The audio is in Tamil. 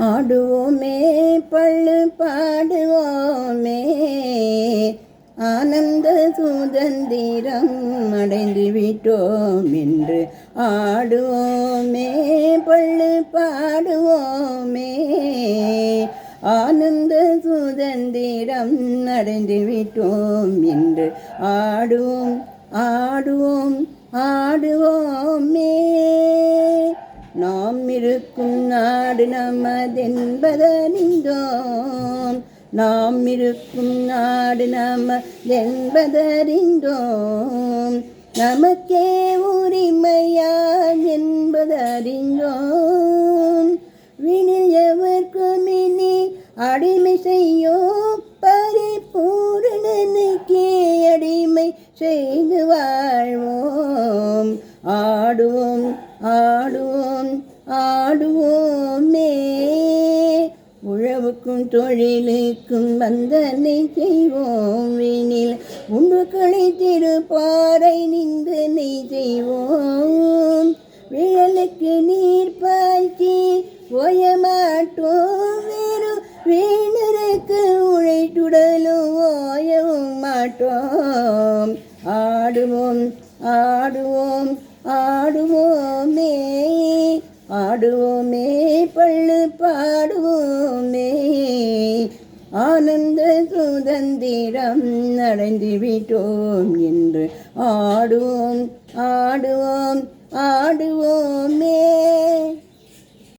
ஆடுவோமே பள்ளு பாடுவோமே ஆனந்த சுதந்திரம் அடைந்து விட்டோம் என்று ஆடுவோமே பள்ளு பாடுவோமே ஆனந்த சுதந்திரம் அடைந்து விட்டோம் என்று ஆடுவோம் ஆடுவோம் ஆடுவோமே. நாம் இருக்கும் நாடு நமதென்பதறிந்தோம், நாம் இருக்கும் நாடு நமதென்பதறிந்தோம், நமக்கே உரிமையால் என்பதறிந்தோம். வினில் எவர்க்கும் இனி அடிமை செய்யோம், பரிபூரணனுக்கே அடிமை செய்து வாழ்வோம். ஆடுவோம் ஆடுவோம் ஆடுவோமே. உழவுக்கும் தொழிலுக்கும் வந்தனை செய்வோம், வினில் உண்டு கழித்திருப்பாறை நிந்தனை செய்வோம். விழலுக்கு நீர் பாய்ச்சி ஓயமாட்டோம், வெறும் வீணருக்கு உழைத்துடலும் ஓயவும் மாட்டோம். ஆடுவோம் ஆடுவோம் ஆடுவோமே ஆடுவோமே பள்ளு பாடுவோமே ஆனந்த சுதந்திரம் அடைந்து விட்டோம் என்று ஆடுவோம் ஆடுவோம் ஆடுவோமே.